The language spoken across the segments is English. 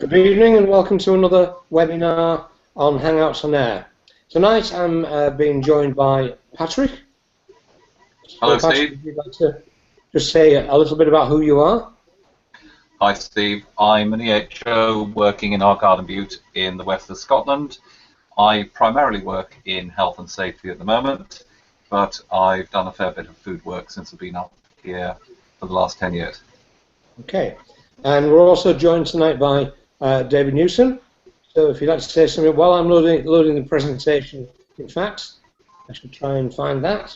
Good evening and welcome to another webinar on Hangouts on Air. Tonight I'm being joined by Patrick. Hello, Patrick, Steve. would you like to just say a little bit about who you are? Hi, Steve. I'm an EHO working in Argyll and Bute in the west of Scotland. I primarily work in health and safety at the moment, but I've done a fair bit of food work since I've been up here for the last 10 years. Okay, and we're also joined tonight by David Newsum. So if you'd like to say something while I'm loading the presentation, in fact, I should try and find that.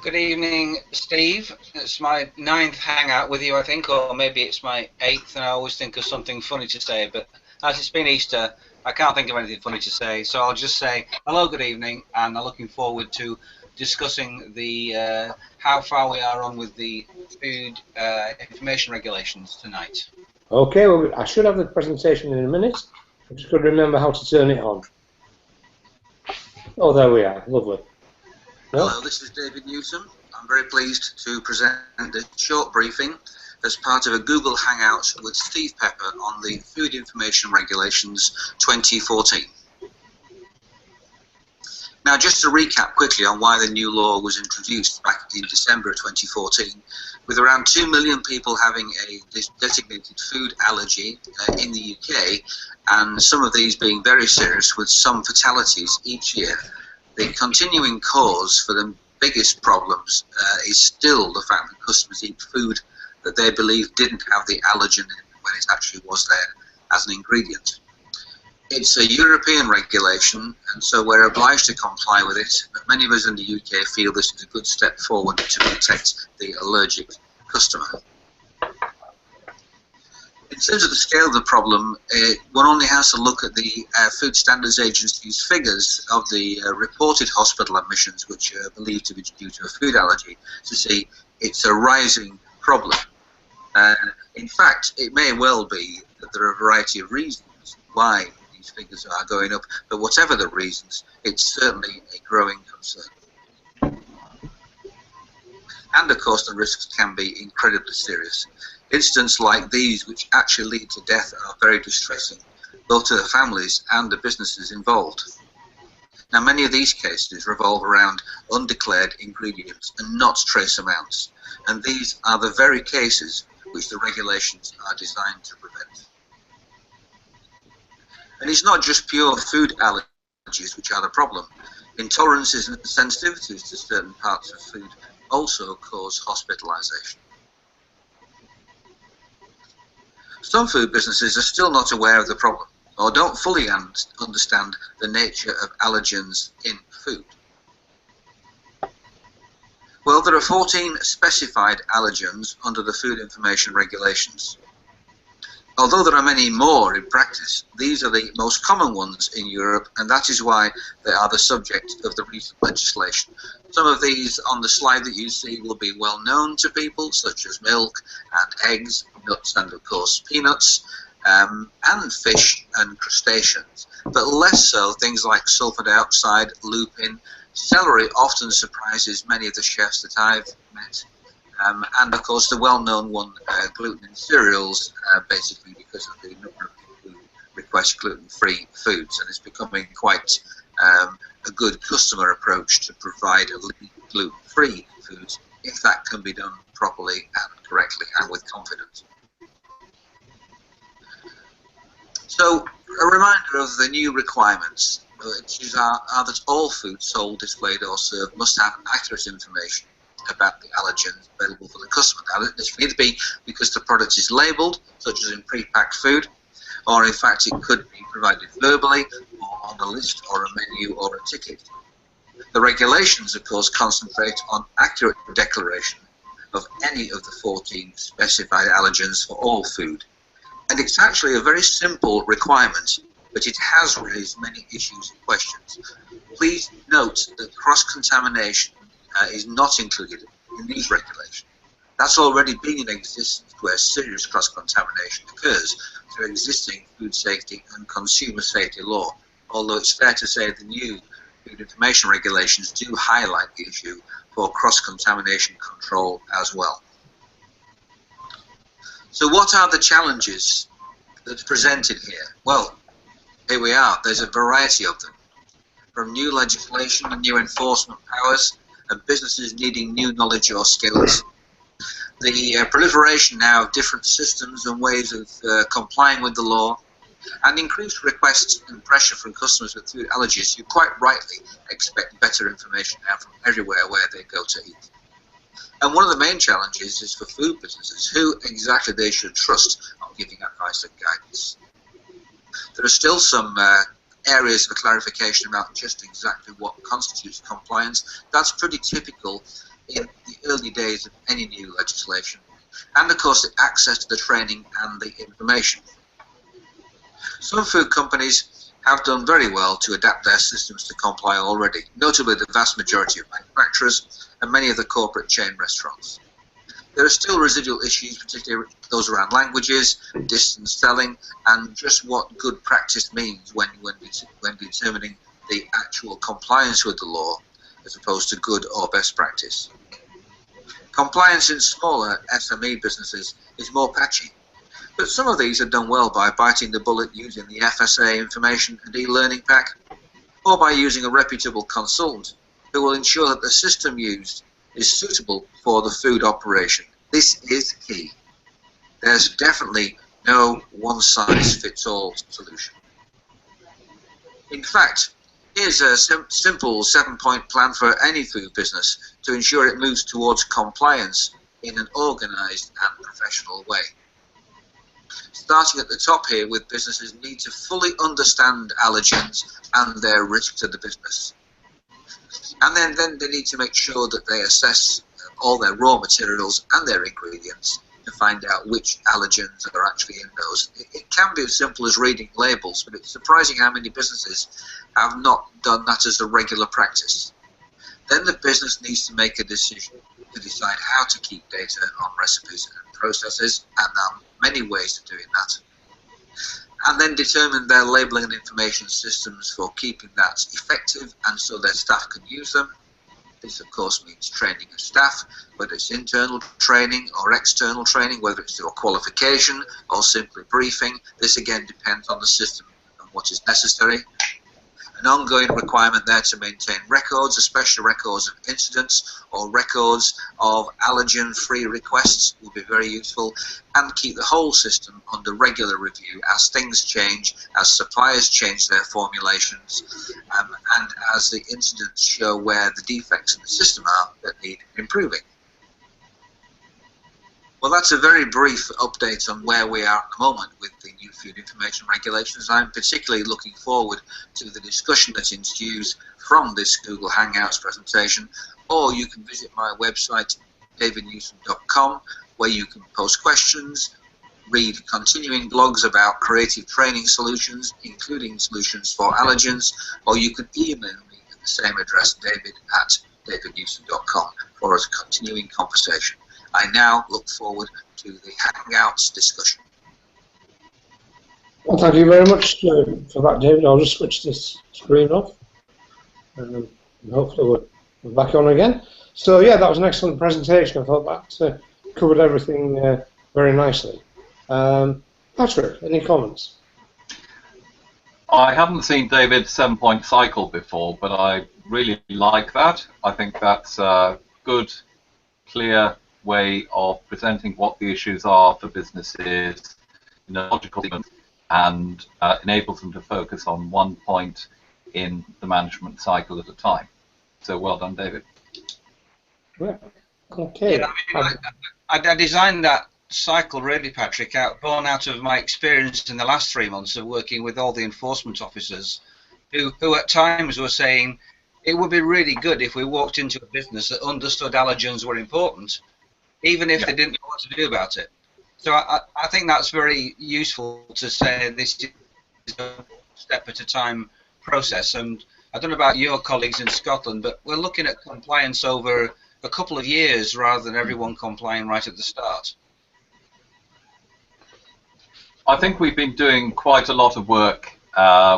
Good evening, Steve. It's my 9th hangout with you, I think, or maybe it's my 8th, and I always think of something funny to say, but as it's been Easter, I can't think of anything funny to say, so I'll just say hello, good evening, and I'm looking forward to discussing the how far we are on with the food information regulations tonight. Okay, well, I should have the presentation in a minute. I'm just going to remember how to turn it on. Oh, there we are. Lovely. Hello, this is David Newsum. I'm very pleased to present a short briefing as part of a Google Hangout with Steve Pepper on the Food Information Regulations 2014. Now, just to recap quickly on why the new law was introduced back in December of 2014, with around 2 million people having a designated food allergy in the UK, and some of these being very serious with some fatalities each year, the continuing cause for the biggest problems is still the fact that customers eat food that they believe didn't have the allergen in when it actually was there as an ingredient. It's a European regulation, and so we're obliged to comply with it, but many of us in the UK feel this is a good step forward to protect the allergic customer. In terms of the scale of the problem, one only has to look at the Food Standards Agency's figures of the reported hospital admissions, which are believed to be due to a food allergy, to see it's a rising problem. In fact, it may well be that there are a variety of reasons why these figures are going up, but whatever the reasons, it's certainly a growing concern. And of course, the risks can be incredibly serious. Incidents like these, which actually lead to death, are very distressing, both to the families and the businesses involved. Now, many of these cases revolve around undeclared ingredients and not trace amounts, and these are the very cases which the regulations are designed to prevent. And it's not just pure food allergies which are the problem. Intolerances and sensitivities to certain parts of food also cause hospitalization. Some food businesses are still not aware of the problem or don't fully understand the nature of allergens in food. Well, there are 14 specified allergens under the Food Information Regulations. Although there are many more in practice, these are the most common ones in Europe, and that is why they are the subject of the recent legislation. Some of these on the slide that you see will be well known to people, such as milk and eggs, nuts and of course peanuts, and fish and crustaceans, but less so things like sulfur dioxide, lupin. Celery often surprises many of the chefs that I've met. And of course the well-known one, gluten in cereals, basically because of the number of people who request gluten-free foods, and it's becoming quite a good customer approach to provide gluten-free foods if that can be done properly and correctly and with confidence. So a reminder of the new requirements, which are that all food sold, displayed or served must have accurate information about the allergens available for the customer. Now, this can either be because the product is labelled, such as in pre-packed food, or in fact it could be provided verbally or on a list or a menu or a ticket. The regulations, of course, concentrate on accurate declaration of any of the 14 specified allergens for all food. And it's actually a very simple requirement, but it has raised many issues and questions. Please note that cross-contamination is not included in these regulations. That's already been in existence where serious cross-contamination occurs through existing food safety and consumer safety law, although it's fair to say the new food information regulations do highlight the issue for cross-contamination control as well. So what are the challenges that's presented here? Well, here we are. There's a variety of them, from new legislation and new enforcement powers, and businesses needing new knowledge or skills. The proliferation now of different systems and ways of complying with the law, and increased requests and pressure from customers with food allergies who quite rightly expect better information now from everywhere where they go to eat. And one of the main challenges is for food businesses who exactly they should trust on giving advice and guidance. There are still some areas of clarification about just exactly what constitutes compliance. That's pretty typical in the early days of any new legislation. And of course, the access to the training and the information. Some food companies have done very well to adapt their systems to comply already, notably the vast majority of manufacturers and many of the corporate chain restaurants. There are still residual issues, particularly those around languages, distance selling, and just what good practice means when determining the actual compliance with the law, as opposed to good or best practice. Compliance in smaller SME businesses is more patchy, but some of these are done well by biting the bullet using the FSA information and e-learning pack, or by using a reputable consultant who will ensure that the system used is suitable for the food operation. This is key. There's definitely no one-size-fits-all solution. In fact, here's a simple 7-point plan for any food business to ensure it moves towards compliance in an organised and professional way. Starting at the top here, with businesses need to fully understand allergens and their risk to the business. And then they need to make sure that they assess all their raw materials and their ingredients to find out which allergens are actually in those. It can be as simple as reading labels, but it's surprising how many businesses have not done that as a regular practice. Then the business needs to make a decision to decide how to keep data on recipes and processes, and there are many ways of doing that. And then determine their labelling and information systems for keeping that effective and so their staff can use them. This of course means training of staff, whether it's internal training or external training, whether it's through a qualification or simply briefing. This again depends on the system and what is necessary. An ongoing requirement there to maintain records, especially records of incidents or records of allergen-free requests will be very useful, and keep the whole system under regular review as things change, as suppliers change their formulations, and as the incidents show where the defects in the system are that need improving. Well, that's a very brief update on where we are at the moment with the new food information regulations. I'm particularly looking forward to the discussion that ensues from this Google Hangouts presentation, or you can visit my website, davidnewsum.com, where you can post questions, read continuing blogs about creative training solutions, including solutions for allergens, or you can email me at the same address, david@davidnewsum.com, for a continuing conversation. I now look forward to the Hangouts discussion. Well, thank you very much for that, David. I'll just switch this screen off, and hopefully we're back on again. So yeah, that was an excellent presentation. I thought that covered everything very nicely. Patrick, any comments? I haven't seen David's 7-point cycle before, but I really like that. I think that's a good, clear way of presenting what the issues are for businesses in a logical sequence, and enables them to focus on one point in the management cycle at a time. So well done, David. Yeah. Okay. Yeah, I designed that cycle really, Patrick, born out of my experience in the last 3 months of working with all the enforcement officers who at times were saying it would be really good if we walked into a business that understood allergens were important, even if they didn't know what to do about it. So I think that's very useful to say this is a step at a time process. And I don't know about your colleagues in Scotland, but we're looking at compliance over a couple of years rather than everyone complying right at the start. I think we've been doing quite a lot of work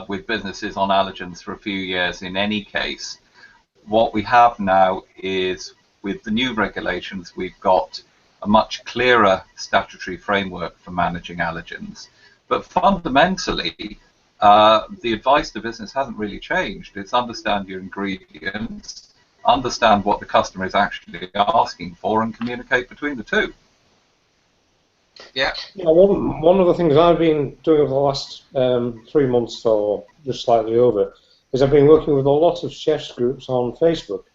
with businesses on allergens for a few years in any case. What we have now is, with the new regulations, we've got a much clearer statutory framework for managing allergens. But fundamentally, the advice to business hasn't really changed. It's understand your ingredients, understand what the customer is actually asking for, and communicate between the two. Yeah. One of the things I've been doing over the last 3 months or just slightly over is I've been working with a lot of chefs groups on Facebook.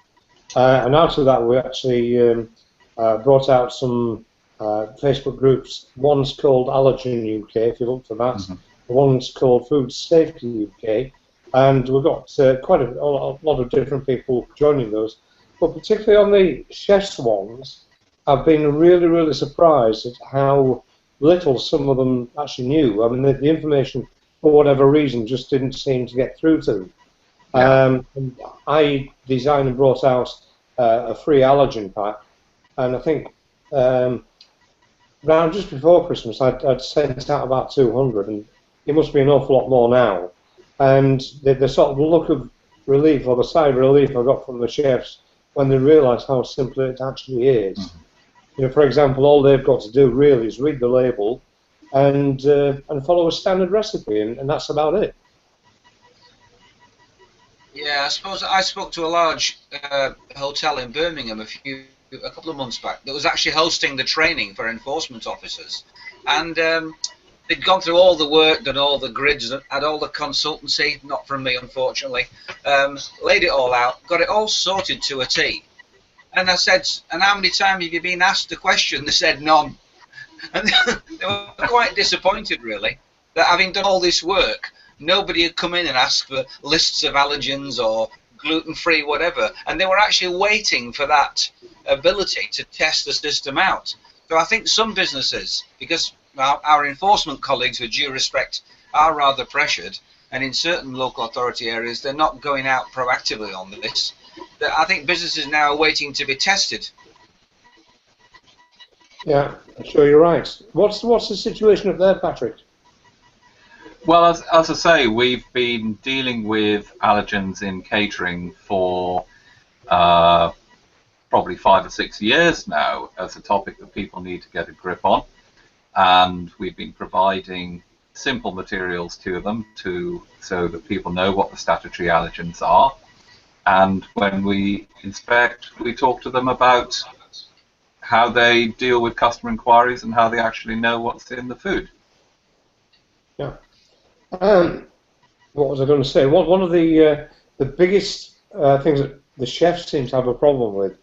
And out of that, we actually brought out some Facebook groups. One's called Allergen UK, if you look for that. Mm-hmm. One's called Food Safety UK. And we've got quite a lot of different people joining those. But particularly on the chefs ones, I've been really, really surprised at how little some of them actually knew. I mean, the information, for whatever reason, just didn't seem to get through to them. Yeah. I designed and brought out a free allergen pack, and I think around just before Christmas I'd sent out about 200, and it must be an awful lot more now. And the sort of look of relief, or the sigh of relief I got from the chefs when they realised how simple it actually is. Mm-hmm. You know, for example, all they've got to do really is read the label and follow a standard recipe, and that's about it. Yeah, I suppose I spoke to a large hotel in Birmingham a couple of months back that was actually hosting the training for enforcement officers, and they'd gone through all the work, done all the grids, had all the consultancy, not from me unfortunately, laid it all out, got it all sorted to a T. And I said, and how many times have you been asked the question? They said none. And they were quite disappointed, really, that having done all this work, nobody had come in and asked for lists of allergens or gluten-free whatever. And they were actually waiting for that ability to test the system out. So I think some businesses, because our enforcement colleagues, with due respect, are rather pressured, and in certain local authority areas, they're not going out proactively on this. I think businesses now are waiting to be tested. Yeah, I'm sure you're right. What's the situation up there, Patrick? Well, as I say, we've been dealing with allergens in catering for probably 5 or 6 years now as a topic that people need to get a grip on, and we've been providing simple materials to them so that people know what the statutory allergens are. And when we inspect, we talk to them about how they deal with customer inquiries and how they actually know what's in the food. Yeah. What was I going to say? One of the biggest things that the chefs seem to have a problem with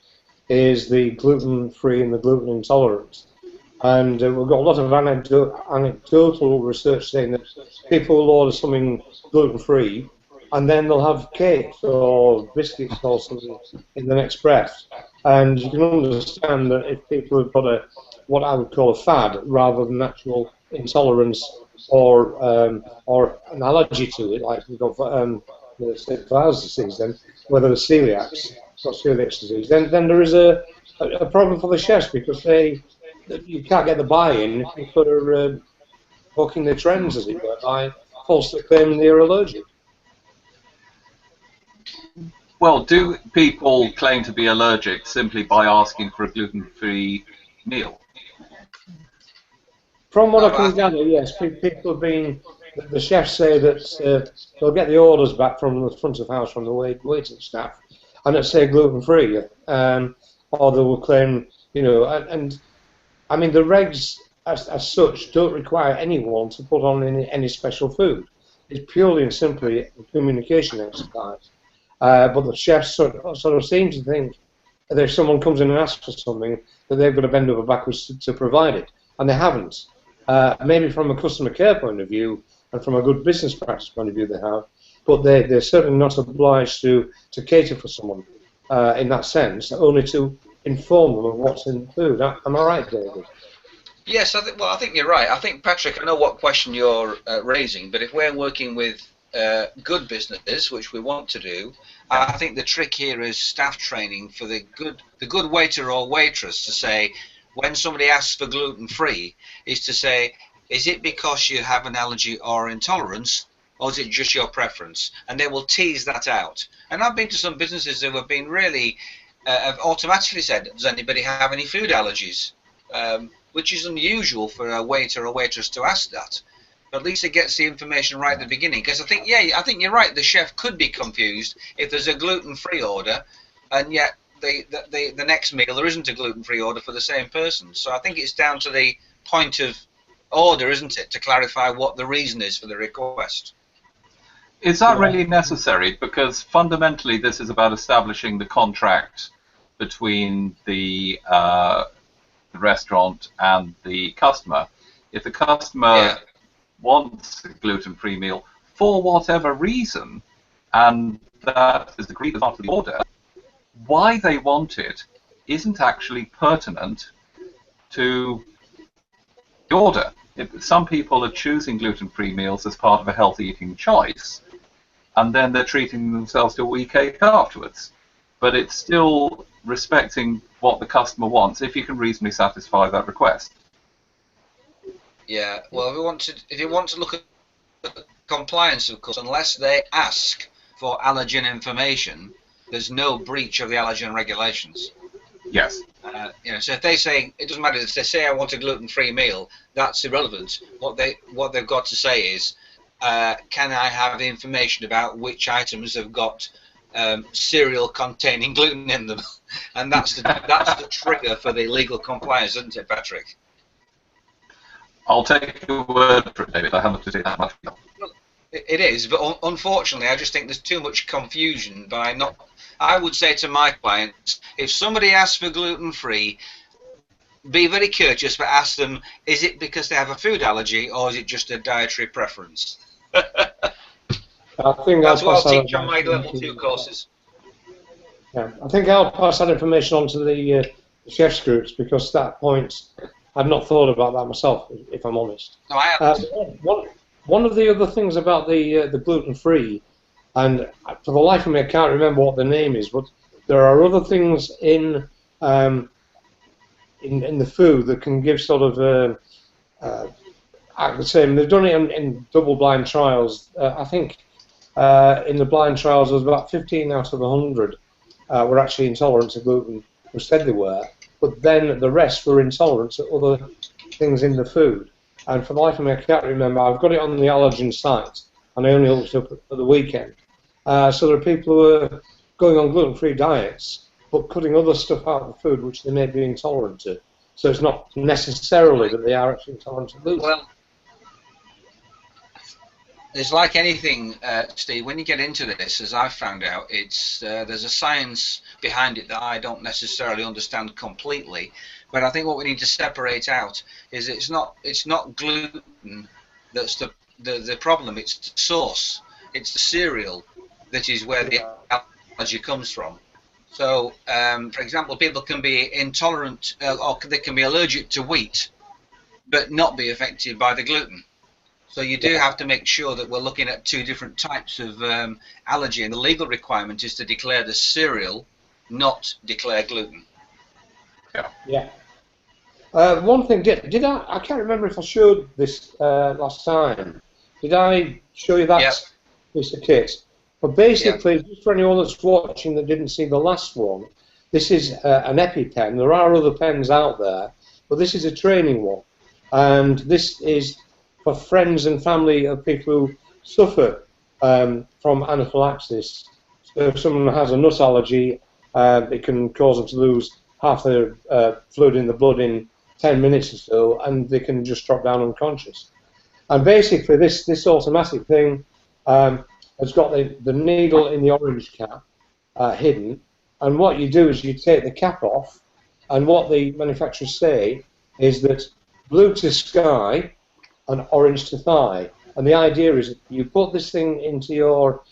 is the gluten-free and the gluten intolerance. And we've got a lot of anecdotal research saying that people will order something gluten-free, and then they'll have cakes or biscuits or something in the next breath. And you can understand that if people have got what I would call a fad rather than actual intolerance or an allergy to it, like we've got Pfeiffer's disease, then whether the celiacs, not celiac disease, then there is a problem for the chefs, because you can't get the buy-in if people are bucking the trends, as it were, by falsely claiming they're allergic. Well, do people claim to be allergic simply by asking for a gluten-free meal? From what I can gather, yes. People have been, the chefs say that they'll get the orders back from the front of house, from the waiting staff, and it'll say gluten-free, or they will claim, you know, and I mean, the regs as such don't require anyone to put on any special food. It's purely and simply a communication exercise. But the chefs sort of seem to think that if someone comes in and asks for something, that they've got to bend over backwards to provide it, and they haven't. Maybe from a customer care point of view and from a good business practice point of view they have, but they're certainly not obliged to cater for someone in that sense, only to inform them of what's in the food. Am I right, David? Yes, I think you're right. I think, Patrick, I know what question you're raising, but if we're working with good businesses, which we want to do, I think the trick here is staff training for the good waiter or waitress to say, when somebody asks for gluten-free, is to say, is it because you have an allergy or intolerance, or is it just your preference? And they will tease that out. And I've been to some businesses who have been really, have automatically said, does anybody have any food allergies? Which is unusual for a waiter or waitress to ask that. At least it gets the information right at the beginning. Because I think you're right. The chef could be confused if there's a gluten-free order, and yet the next meal there isn't a gluten-free order for the same person. So I think it's down to the point of order, isn't it, to clarify what the reason is for the request. Is that really necessary? Because fundamentally this is about establishing the contract between the restaurant and the customer. If the customer wants a gluten-free meal for whatever reason, and that is agreed as part of the order, why they want it isn't actually pertinent to the order. Some people are choosing gluten-free meals as part of a healthy eating choice, and then they're treating themselves to a weak ache afterwards. But it's still respecting what the customer wants if you can reasonably satisfy that request. Yeah, well, if you want to look at compliance, of course, unless they ask for allergen information, there's no breach of the allergen regulations. Yes. So if they say, it doesn't matter if they say I want a gluten-free meal, that's irrelevant. What they've got to say is, can I have the information about which items have got cereal containing gluten in them? And that's the trigger for the legal compliance, isn't it, Patrick? I'll take your word for it, David. I haven't seen that much. It is, but unfortunately, I just think there's too much confusion by not. I would say to my clients, if somebody asks for gluten-free, be very courteous, but ask them, is it because they have a food allergy or is it just a dietary preference? I think that's what I'll teach on my level 2 courses. Yeah, I think I'll pass that information on to the chefs groups, because that point I've not thought about that myself, if I'm honest. No, I haven't. One of the other things about the gluten-free, and for the life of me I can't remember what the name is, but there are other things in the food that can give sort of act the same. They've done it in double-blind trials. I think in the blind trials there was about 15 out of 100 were actually intolerant to gluten, who said they were, but then the rest were intolerant to other things in the food. And for the life of me, I can't remember. I've got it on the Allergen site, and I only looked up at the weekend. So there are people who are going on gluten-free diets, but cutting other stuff out of the food which they may be intolerant to. So it's not necessarily that they are actually intolerant to gluten. Well, it's like anything, Steve. When you get into this, as I've found out, it's there's a science behind it that I don't necessarily understand completely. But I think what we need to separate out is it's not gluten that's the problem. It's the source. It's the cereal that is where the allergy comes from. So, for example, people can be intolerant or they can be allergic to wheat, but not be affected by the gluten. So you do have to make sure that we're looking at two different types of allergy, and the legal requirement is to declare the cereal, not declare gluten. Yeah. One thing, did I can't remember if I showed this last time. Did I show you that piece of kit? But basically, just for anyone that's watching that didn't see the last one, this is an EpiPen. There are other pens out there, but this is a training one. And this is for friends and family of people who suffer from anaphylaxis. So if someone has a nut allergy, it can cause them to lose half their fluid in the blood in 10 minutes or so, and they can just drop down unconscious. And basically, this automatic thing has got the needle in the orange cap hidden, and what you do is you take the cap off, and what the manufacturers say is that blue to sky and orange to thigh. And the idea is you put this thing into your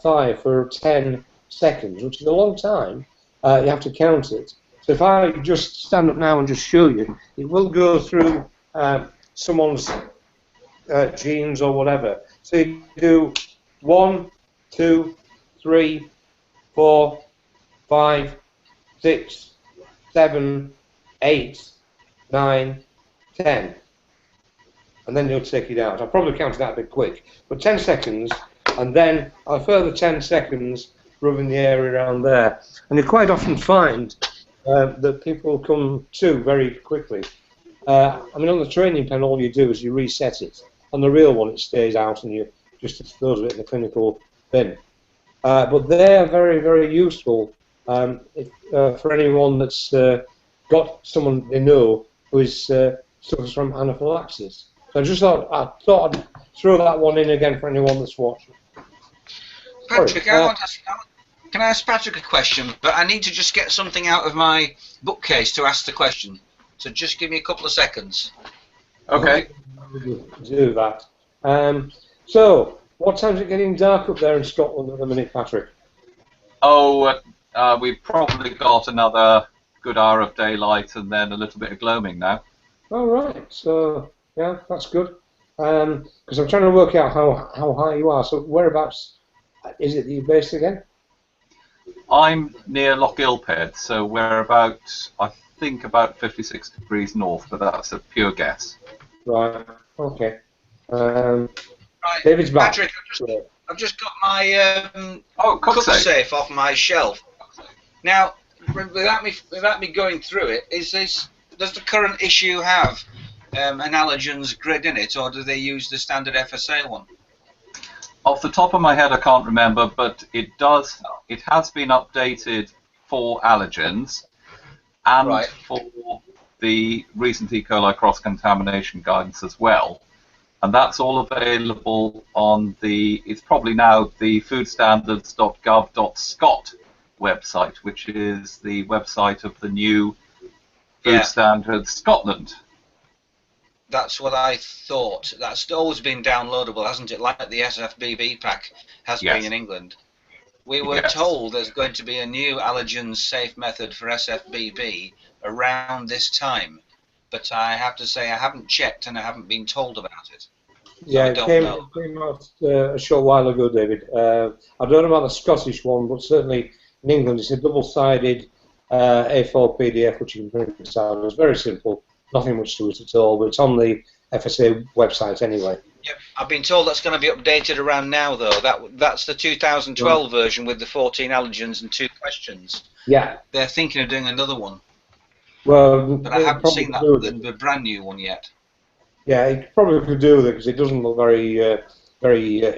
thigh for 10 seconds, which is a long time. You have to count it. So if I just stand up now and just show you, it will go through someone's genes or whatever. So you do 1, 2, 3, 4, 5, 6, 7, 8, 9, 10. And then you'll take it out. I'll probably count that a bit quick. But 10 seconds, and then a further 10 seconds rubbing the area around there. And you quite often find that people come to very quickly. I mean, on the training pen, all you do is you reset it. On the real one, it stays out and you just dispose of it in the clinical bin. But they are very, very useful for anyone that's got someone they know who is suffers from anaphylaxis. So I thought I'd throw that one in again for anyone that's watching. Patrick, can I ask Patrick a question? But I need to just get something out of my bookcase to ask the question. So just give me a couple of seconds. Okay. Do that. So, what time's it getting dark up there in Scotland at the minute, Patrick? Oh, we've probably got another good hour of daylight and then a little bit of gloaming now. All right. So, yeah, that's good. Because I'm trying to work out how high you are. So, whereabouts is it that you're based again? I'm near Loch Ilphead, so we're about, I think, about 56 degrees north, but that's a pure guess. Right. Okay. Right, David's back. Patrick, I've just got my cook safe off my shelf. Now, without me going through it, does the current issue have an allergens grid in it, or do they use the standard FSA one? Off the top of my head, I can't remember, but it does. It has been updated for allergens and for the recent E. coli cross-contamination guidance as well. And that's all available on it's probably now the foodstandards.gov.scot website, which is the website of the new Food Standards Scotland. That's what I thought. That's always been downloadable, hasn't it? Like the SFBB pack has been in England. We were told there's going to be a new allergens safe method for SFBB around this time. But I have to say I haven't checked and I haven't been told about it. Yeah, it came out a short while ago, David. I don't know about the Scottish one, but certainly in England it's a double-sided A4 PDF which you can print out. It's very simple, nothing much to it at all, but it's on the FSA website anyway. Yep, I've been told that's going to be updated around now, though. That's the 2012 version with the 14 allergens and 2 questions. Yeah. They're thinking of doing another one. Well, but I haven't seen the brand new one yet. Yeah, it probably could do with it because it doesn't look very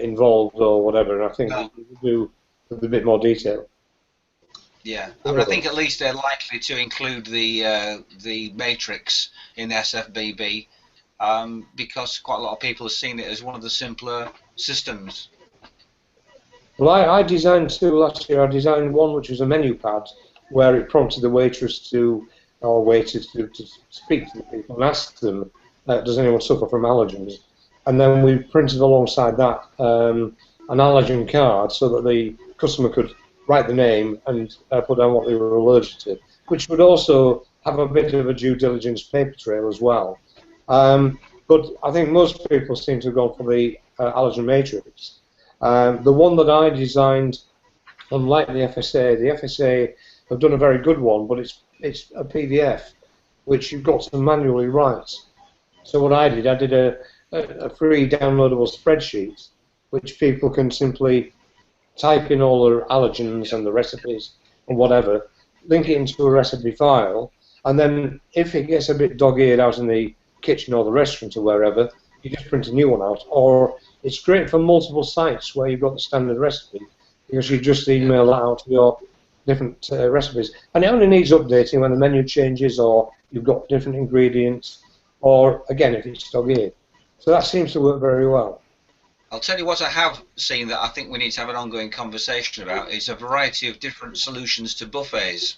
involved or whatever. And I think it could do with a bit more detail. Yeah, I mean, I think at least they're likely to include the matrix in SFBB because quite a lot of people have seen it as one of the simpler systems. Well, I designed 2 last year. I designed one which was a menu pad where it prompted the waitress or waiters to speak to the people and ask them, does anyone suffer from allergens? And then we printed alongside that an allergen card so that the customer could write the name and put down what they were allergic to, which would also have a bit of a due diligence paper trail as well. But I think most people seem to have gone for the allergen matrix. The one that I designed, unlike the FSA have done a very good one, but it's a PDF which you've got to manually write. So what I did a free downloadable spreadsheet which people can simply type in all their allergens and the recipes and whatever, link it into a recipe file, and then if it gets a bit dog-eared out in the kitchen or the restaurant or wherever, you just print a new one out. Or it's great for multiple sites where you've got the standard recipe because you just email that out to your different recipes. And it only needs updating when the menu changes or you've got different ingredients or, again, if it's dog-eared. So that seems to work very well. I'll tell you what I have seen that I think we need to have an ongoing conversation about is a variety of different solutions to buffets.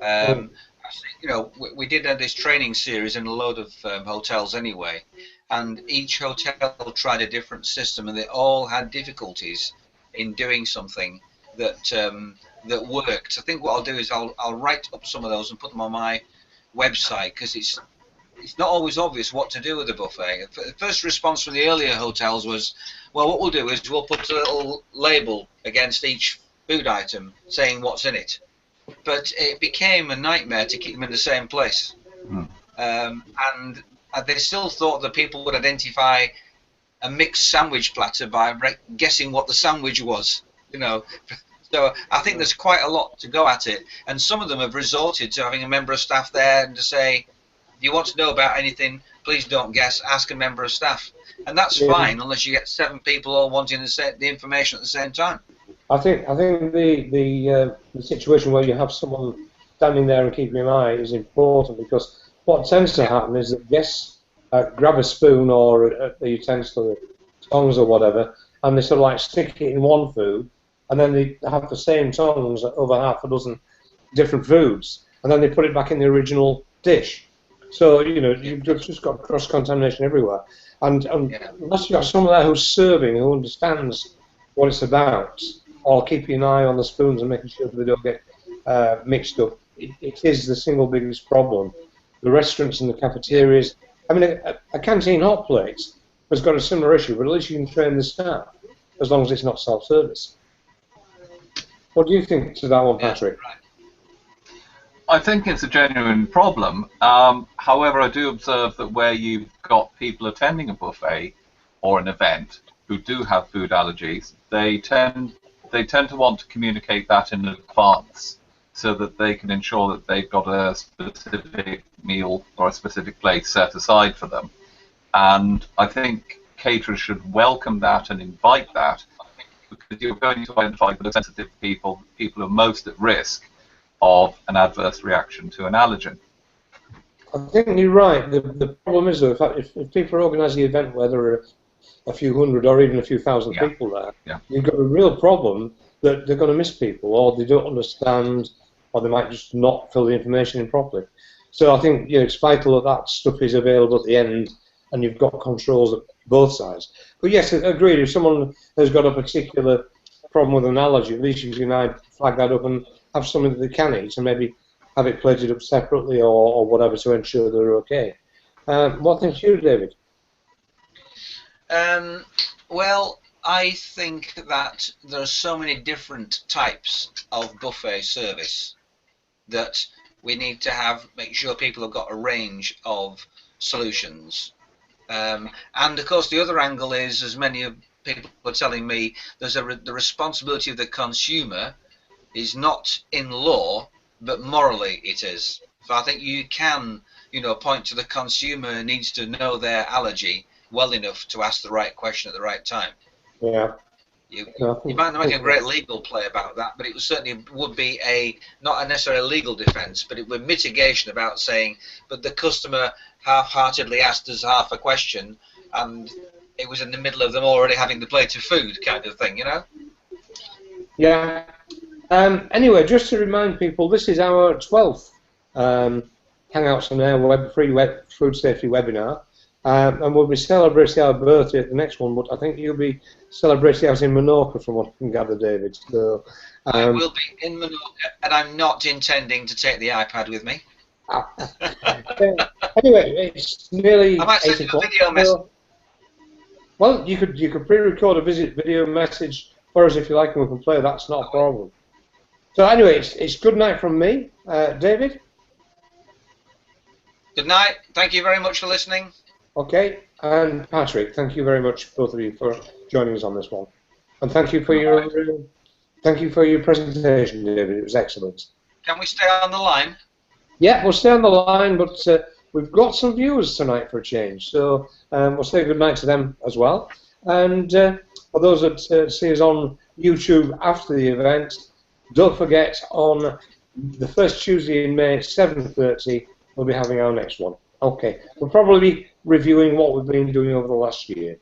You know, we did this training series in a load of hotels anyway, and each hotel tried a different system, and they all had difficulties in doing something that that worked. I think what I'll do is I'll write up some of those and put them on my website because it's not always obvious what to do with the buffet. The first response from the earlier hotels was, well, what we'll do is we'll put a little label against each food item saying what's in it. But it became a nightmare to keep them in the same place. And they still thought that people would identify a mixed sandwich platter by guessing what the sandwich was, you know. So I think there's quite a lot to go at it. And some of them have resorted to having a member of staff there and to say, if you want to know about anything, please don't guess, ask a member of staff. And that's Yeah. fine, unless you get 7 people all wanting the information at the same time. I think the situation where you have someone standing there and keeping an eye is important, because what tends to happen is that guests grab a spoon or the utensil, or tongs or whatever, and they sort of like stick it in one food, and then they have the same tongs over half a dozen different foods, and then they put it back in the original dish. So you've just got cross contamination everywhere, and unless you've got someone there who's serving, who understands what it's about, or keeping an eye on the spoons and making sure that they don't get mixed up, it is the single biggest problem. The restaurants and the cafeterias, I mean, a canteen hot plate has got a similar issue, but at least you can train the staff, as long as it's not self-service. What do you think to that one, Patrick? Right. I think it's a genuine problem. However, I do observe that where you've got people attending a buffet or an event who do have food allergies, they tend to want to communicate that in advance, so that they can ensure that they've got a specific meal or a specific place set aside for them. And I think caterers should welcome that and invite that, because you're going to identify the sensitive people who are most at risk of an adverse reaction to an allergen. I think you're right. The problem is, though, if people organise the event where there are a few hundred or even a few thousand people there, you've got a real problem that they're going to miss people, or they don't understand, or they might just not fill the information in properly. So I think it's vital that stuff is available at the end, and you've got controls at both sides. But yes, I agree. If someone has got a particular problem with an allergy, at least you can flag that up and have something that they can eat, and maybe have it plated up separately or whatever to ensure they're okay. What think you, David? Well, I think that there are so many different types of buffet service that we need to make sure people have got a range of solutions. And of course, the other angle is, as many of people are telling me, there's the responsibility of the consumer is not in law, but morally it is. So I think you can, point to the consumer who needs to know their allergy well enough to ask the right question at the right time. Yeah. You might not make a great legal play about that, but it certainly would be not necessarily a legal defence, but it would mitigation about saying, but the customer half-heartedly asked us half a question, and it was in the middle of them already having the plate of food, kind of thing, Yeah. Anyway, just to remind people, this is our 12th Hangouts on Air free food safety webinar. And we'll be celebrating our birthday at the next one, but I think you'll be celebrating ours in Menorca, from what I can gather, David. So, I will be in Menorca, and I'm not intending to take the iPad with me. Anyway, it's nearly 8 o'clock. Video message. Well, you could pre-record a video message for us if you like, and we can play. That's not a problem. So anyway, it's good night from me, David. Good night. Thank you very much for listening. Okay, and Patrick, thank you very much, both of you, for joining us on this one, and thank you for your presentation, David. It was excellent. Can we stay on the line? Yeah, we'll stay on the line, but we've got some viewers tonight for a change, so we'll say good night to them as well. And for those that see us on YouTube after the event, don't forget, on the first Tuesday in May, 7:30, we'll be having our next one. Okay, we'll probably be reviewing what we've been doing over the last year.